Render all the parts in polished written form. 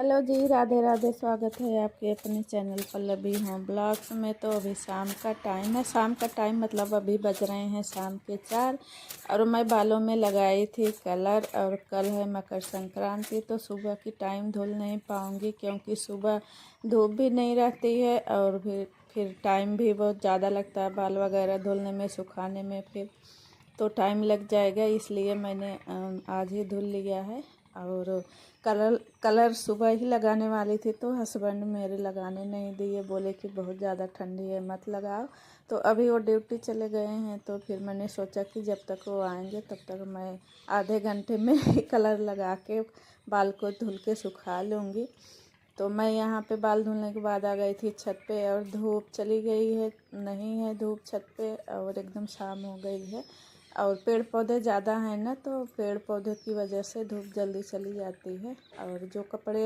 Hello जी, राधे राधे। स्वागत है आपके अपने चैनल पल्लवी होम ब्लॉग्स में। तो अभी शाम का टाइम है। शाम का टाइम मतलब अभी बज रहे हैं शाम के 4। और मैं बालों में लगाई थी कलर। और कल है मकर संक्रांति, तो सुबह की टाइम धुल नहीं पाऊँगी क्योंकि सुबह धूप भी नहीं रहती है और फिर टाइम भी बहुत ज़्यादा लगता है बाल वगैरह धुलने में, सुखाने में, फिर तो टाइम लग जाएगा। इसलिए मैंने आज ही धुल लिया है। और कलर सुबह ही लगाने वाली थी तो हस्बैंड मेरे लगाने नहीं दिए, बोले कि बहुत ज़्यादा ठंडी है मत लगाओ। तो अभी वो ड्यूटी चले गए हैं, तो फिर मैंने सोचा कि जब तक वो आएंगे तब तक मैं आधे घंटे में ही कलर लगा के बाल को धुल के सुखा लूँगी। तो मैं यहाँ पे बाल धुलने के बाद आ गई थी छत पे, और धूप चली गई है, नहीं है धूप छत पे, और एकदम शाम हो गई है। और पेड़ पौधे ज़्यादा हैं ना, तो पेड़ पौधे की वजह से धूप जल्दी चली जाती है। और जो कपड़े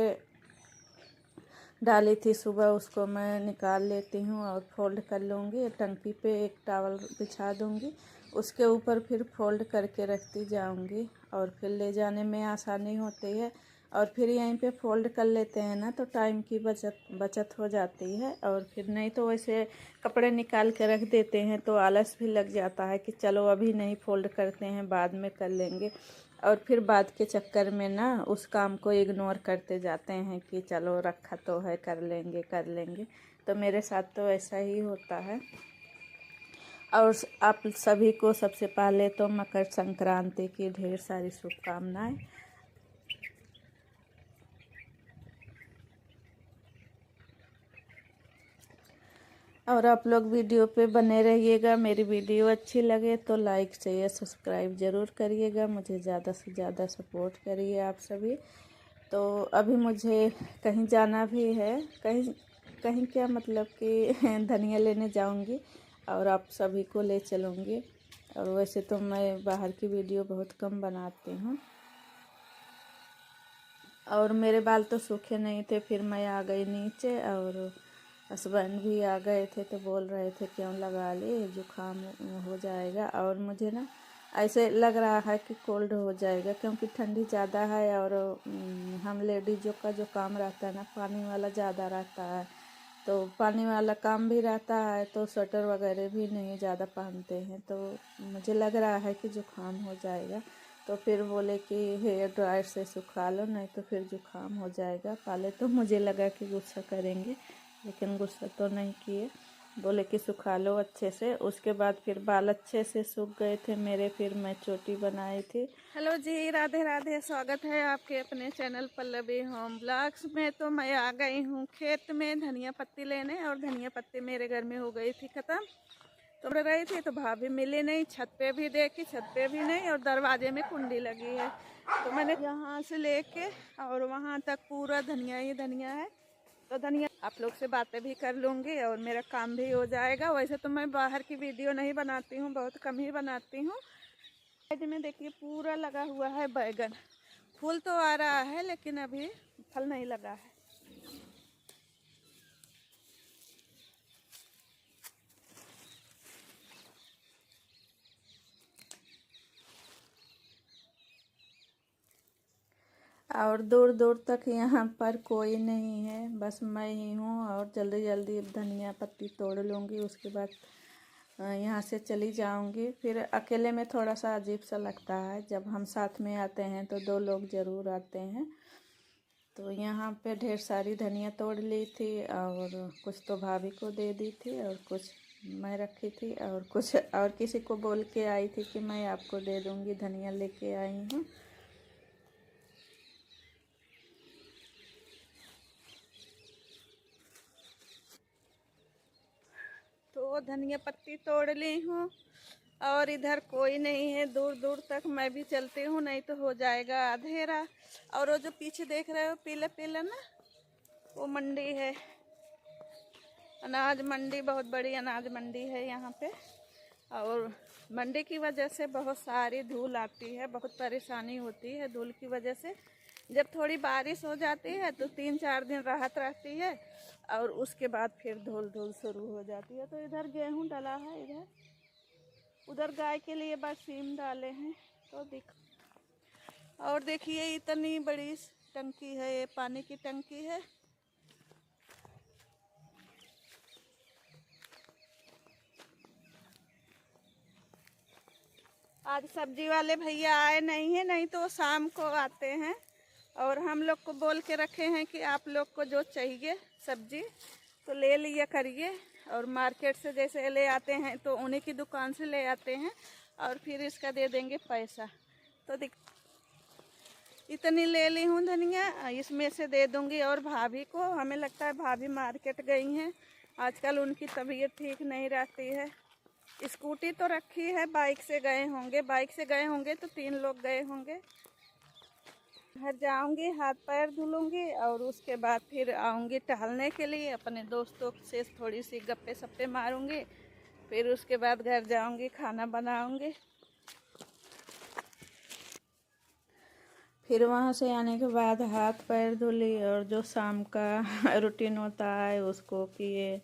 डाली थी सुबह उसको मैं निकाल लेती हूँ और फोल्ड कर लूँगी। टंकी पे एक टॉवल बिछा दूँगी, उसके ऊपर फिर फोल्ड करके रखती जाऊँगी और फिर ले जाने में आसानी होती है। और फिर यहीं पे फोल्ड कर लेते हैं ना, तो टाइम की बचत हो जाती है। और फिर नहीं तो वैसे कपड़े निकाल के रख देते हैं तो आलस भी लग जाता है कि चलो अभी नहीं फोल्ड करते हैं, बाद में कर लेंगे। और फिर बाद के चक्कर में ना उस काम को इग्नोर करते जाते हैं कि चलो रखा तो है, कर लेंगे कर लेंगे। तो मेरे साथ तो ऐसा ही होता है। और आप सभी को सबसे पहले तो मकर संक्रांति की ढेर सारी शुभकामनाएं। और आप लोग वीडियो पे बने रहिएगा। मेरी वीडियो अच्छी लगे तो लाइक शेयर सब्सक्राइब ज़रूर करिएगा, मुझे ज़्यादा से ज़्यादा सपोर्ट करिए आप सभी। तो अभी मुझे कहीं जाना भी है, कहीं कहीं क्या मतलब कि धनिया लेने जाऊंगी और आप सभी को ले चलूँगी। और वैसे तो मैं बाहर की वीडियो बहुत कम बनाती हूँ। और मेरे बाल तो सूखे नहीं थे, फिर मैं आ गई नीचे और हस्बैंड भी आ गए थे तो बोल रहे थे क्यों लगा ली, जुकाम हो जाएगा। और मुझे ना ऐसे लग रहा है कि कोल्ड हो जाएगा क्योंकि ठंडी ज़्यादा है। और हम लेडीज़ों का जो काम रहता है ना, पानी वाला ज़्यादा रहता है, तो पानी वाला काम भी रहता है तो स्वेटर वगैरह भी नहीं ज़्यादा पहनते हैं, तो मुझे लग रहा है कि जुकाम हो जाएगा। तो फिर बोले कि हेयर ड्रायर से सुखा लो नहीं तो फिर जुकाम हो जाएगा। पहले तो मुझे लगा कि गुस्सा करेंगे, लेकिन गुस्सा तो नहीं किए, बोले कि सुखा लो अच्छे से। उसके बाद फिर बाल अच्छे से सूख गए थे मेरे, फिर मैं चोटी बनाई थी। हेलो जी, राधे राधे। स्वागत है आपके अपने चैनल पल्लवी होम ब्लॉग्स में। तो मैं आ गई हूँ खेत में धनिया पत्ती लेने, और धनिया पत्ती मेरे घर में हो गई थी ख़त्म। तो रही थी तो भाभी मिली नहीं, छत पे भी देखी, छत पे भी नहीं, और दरवाजे में कुंडी लगी है। तो मैंने यहाँ से लेके और वहाँ तक पूरा धनिया ही धनिया है। तो धनिया आप लोग से बातें भी कर लूँगी और मेरा काम भी हो जाएगा। वैसे तो मैं बाहर की वीडियो नहीं बनाती हूँ, बहुत कम ही बनाती हूँ। में देखिए पूरा लगा हुआ है बैगन, फूल तो आ रहा है लेकिन अभी फल नहीं लगा है। और दूर दूर तक यहाँ पर कोई नहीं है, बस मैं ही हूँ। और जल्दी जल्दी धनिया पत्ती तोड़ लूँगी, उसके बाद यहाँ से चली जाऊँगी। फिर अकेले में थोड़ा सा अजीब सा लगता है, जब हम साथ में आते हैं तो दो लोग ज़रूर आते हैं। तो यहाँ पे ढेर सारी धनिया तोड़ ली थी, और कुछ तो भाभी को दे दी थी और कुछ मैं रखी थी, और कुछ और किसी को बोल के आई थी कि मैं आपको दे दूँगी, धनिया लेके आई हूँ। तो धनिया पत्ती तोड़ ली हूँ और इधर कोई नहीं है, दूर दूर तक मैं भी चलती हूँ, नहीं तो हो जाएगा अंधेरा। और वो जो पीछे देख रहे हो पीला पीला ना, वो मंडी है, अनाज मंडी, बहुत बड़ी अनाज मंडी है यहाँ पे। और मंडी की वजह से बहुत सारी धूल आती है, बहुत परेशानी होती है धूल की वजह से। जब थोड़ी बारिश हो जाती है तो 3-4 दिन राहत रहती है, और उसके बाद फिर धूल धूल शुरू हो जाती है। तो इधर गेहूं डला है, इधर उधर गाय के लिए बस सीम डाले हैं। तो और देखिए इतनी बड़ी टंकी है, ये पानी की टंकी है। आज सब्जी वाले भैया आए नहीं हैं, नहीं तो वो शाम को आते हैं। और हम लोग को बोल के रखे हैं कि आप लोग को जो चाहिए सब्जी तो ले लिया करिए। और मार्केट से जैसे ले आते हैं तो उन्हीं की दुकान से ले आते हैं और फिर इसका दे देंगे पैसा। तो इतनी ले ली हूँ धनिया, इसमें से दे दूँगी। और भाभी को, हमें लगता है भाभी मार्केट गई हैं, आजकल उनकी तबीयत ठीक नहीं रहती है। स्कूटी तो रखी है, बाइक से गए होंगे तो 3 लोग गए होंगे। घर जाऊंगी, हाथ पैर धुलूंगी और उसके बाद फिर आऊंगी टहलने के लिए। अपने दोस्तों से थोड़ी सी गप्पे सप्पे मारूंगी, फिर उसके बाद घर जाऊंगी, खाना बनाऊंगी। फिर वहाँ से आने के बाद हाथ पैर धुली और जो शाम का रूटीन होता है उसको किए।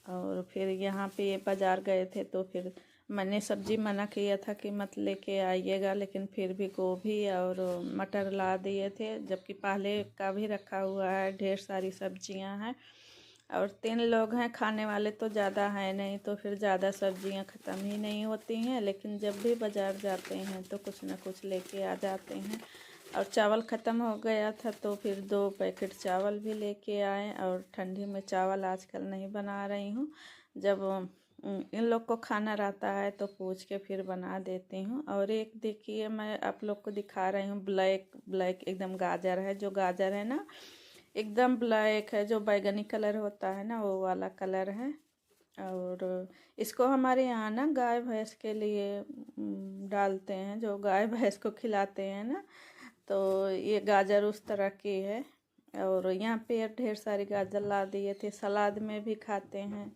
और फिर यहाँ पे ये बाज़ार गए थे तो फिर मैंने सब्जी मना किया था कि मत लेके आइएगा, लेकिन फिर भी गोभी और मटर ला दिए थे, जबकि पहले का भी रखा हुआ है। ढेर सारी सब्जियां हैं और 3 लोग हैं खाने वाले, तो ज़्यादा है नहीं, तो फिर ज़्यादा सब्जियां ख़त्म ही नहीं होती हैं। लेकिन जब भी बाज़ार जाते हैं तो कुछ ना कुछ लेके आ जाते हैं। और चावल ख़त्म हो गया था तो फिर 2 पैकेट चावल भी लेके आए। और ठंडी में चावल आजकल नहीं बना रही हूँ, जब इन लोग को खाना रहता है तो पूछ के फिर बना देती हूँ। और एक देखिए मैं आप लोग को दिखा रही हूँ, ब्लैक एकदम गाजर है। जो गाजर है ना एकदम ब्लैक है, जो बैगनी कलर होता है ना वो वाला कलर है। और इसको हमारे यहाँ ना गाय भैंस के लिए डालते हैं, जो गाय भैंस को खिलाते हैं ना, तो ये गाजर उस तरह की है। और यहाँ पे ढेर सारी गाजर ला दिए थे, सलाद में भी खाते हैं।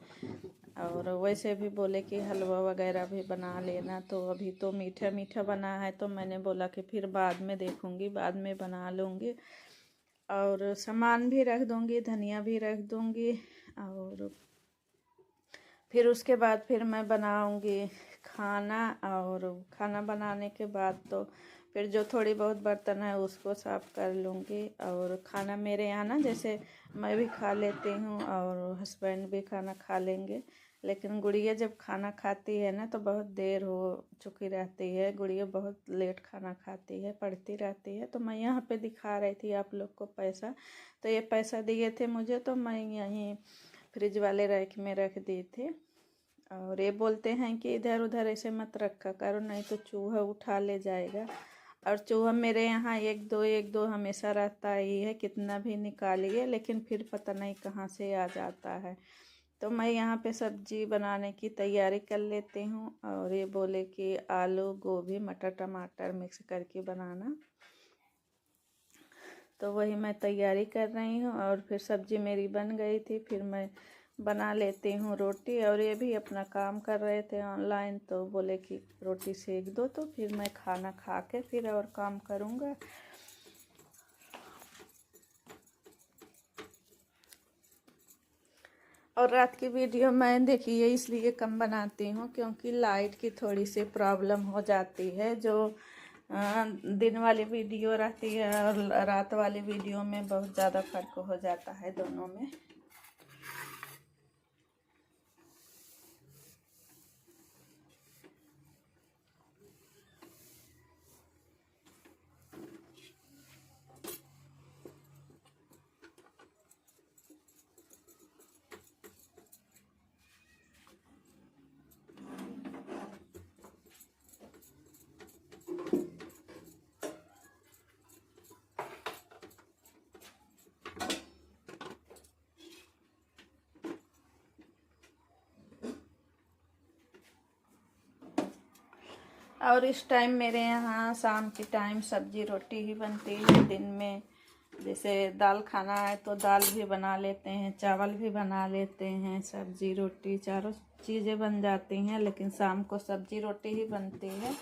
और वैसे भी बोले कि हलवा वगैरह भी बना लेना, तो अभी तो मीठा मीठा बना है तो मैंने बोला कि फिर बाद में देखूँगी, बाद में बना लूँगी। और सामान भी रख दूँगी, धनिया भी रख दूँगी। और फिर उसके बाद फिर मैं बनाऊँगी खाना। और खाना बनाने के बाद तो फिर जो थोड़ी बहुत बर्तन है उसको साफ़ कर लूँगी। और खाना मेरे यहाँ ना जैसे मैं भी खा लेती हूँ और हस्बैंड भी खाना खा लेंगे, लेकिन गुड़िया जब खाना खाती है ना तो बहुत देर हो चुकी रहती है। गुड़िया बहुत लेट खाना खाती है, पढ़ती रहती है। तो मैं यहाँ पे दिखा रही थी आप लोग को पैसा, तो ये पैसा दिए थे मुझे, तो मैं यहीं फ्रिज वाले रैक में रख दी थी। और ये बोलते हैं कि इधर उधर ऐसे मत रखा करो, नहीं तो चूहा उठा ले जाएगा। और चूहा मेरे यहाँ एक दो हमेशा रहता ही है, कितना भी निकालिए लेकिन फिर पता नहीं कहाँ से आ जाता है। तो मैं यहाँ पे सब्जी बनाने की तैयारी कर लेती हूँ। और ये बोले कि आलू गोभी मटर टमाटर मिक्स करके बनाना, तो वही मैं तैयारी कर रही हूँ। और फिर सब्जी मेरी बन गई थी, फिर मैं बना लेती हूँ रोटी। और ये भी अपना काम कर रहे थे ऑनलाइन, तो बोले कि रोटी सेक दो, तो फिर मैं खाना खा के फिर और काम करूँगा। और रात की वीडियो मैं देखिए इसलिए कम बनाती हूँ क्योंकि लाइट की थोड़ी सी प्रॉब्लम हो जाती है। जो दिन वाली वीडियो रहती है और रात वाली वीडियो में बहुत ज़्यादा फर्क हो जाता है दोनों में। और इस टाइम मेरे यहाँ शाम के टाइम सब्जी रोटी ही बनती है। दिन में जैसे दाल खाना है तो दाल भी बना लेते हैं, चावल भी बना लेते हैं, सब्जी रोटी चारों चीज़ें बन जाती हैं। लेकिन शाम को सब्जी रोटी ही बनती है।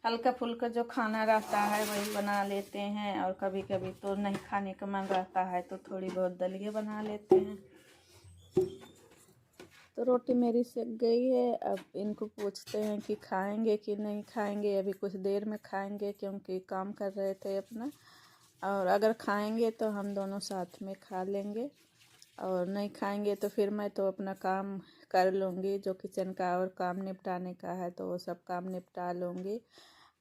हल्का फुल्का जो खाना रहता है वही बना लेते हैं। और कभी कभी तो नहीं खाने का मन रहता है तो थोड़ी बहुत दलिया बना लेते हैं। तो रोटी मेरी सेक गई है। अब इनको पूछते हैं कि खाएंगे कि नहीं खाएंगे। अभी कुछ देर में खाएंगे क्योंकि काम कर रहे थे अपना। और अगर खाएंगे तो हम दोनों साथ में खा लेंगे, और नहीं खाएंगे तो फिर मैं तो अपना काम कर लूँगी, जो किचन का और काम निपटाने का है तो वो सब काम निपटा लूँगी।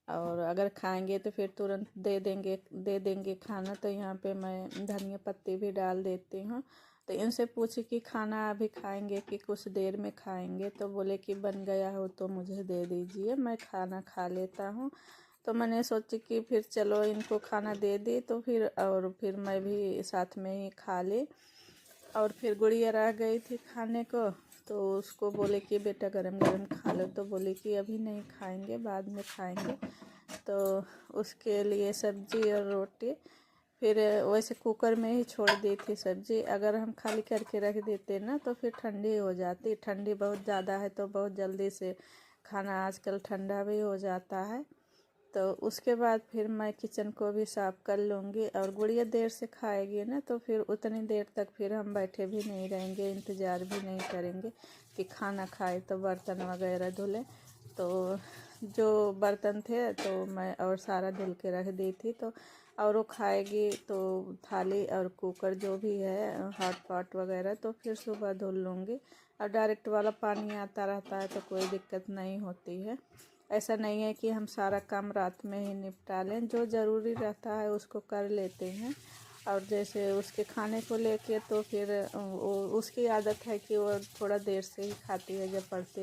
और अगर खाएंगे तो फिर तुरंत दे देंगे खाना। तो यहाँ पे मैं धनिया पत्ती भी डाल देती हूँ। तो इनसे पूछी कि खाना अभी खाएंगे कि कुछ देर में खाएंगे, तो बोले कि बन गया हो तो मुझे दे दीजिए, मैं खाना खा लेता हूँ। तो मैंने सोची कि फिर चलो इनको खाना दे दी तो फिर मैं भी साथ में ही खा ली। और फिर गुड़िया रह गई थी खाने को, तो उसको बोले कि बेटा गरम गरम खा लो, तो बोले कि अभी नहीं खाएंगे, बाद में खाएंगे। तो उसके लिए सब्जी और रोटी फिर वैसे कुकर में ही छोड़ दी थी सब्जी। अगर हम खाली करके रख देते ना तो फिर ठंडी हो जाती, ठंडी बहुत ज़्यादा है तो बहुत जल्दी से खाना आजकल ठंडा भी हो जाता है। तो उसके बाद फिर मैं किचन को भी साफ़ कर लूँगी। और गुड़िया देर से खाएगी ना तो फिर उतनी देर तक फिर हम बैठे भी नहीं रहेंगे, इंतज़ार भी नहीं करेंगे कि खाना खाए तो बर्तन वगैरह धुले। तो जो बर्तन थे तो मैं और सारा धुल के रख दी थी। तो और वो खाएगी तो थाली और कुकर जो भी है हॉट पॉट वगैरह तो फिर सुबह धुल लूँगी। और डायरेक्ट वाला पानी आता रहता है तो कोई दिक्कत नहीं होती है। ऐसा नहीं है कि हम सारा काम रात में ही निपटा लें, जो ज़रूरी रहता है उसको कर लेते हैं। और जैसे उसके खाने को लेके तो फिर उसकी आदत है कि वो थोड़ा देर से ही खाती है जब पढ़ती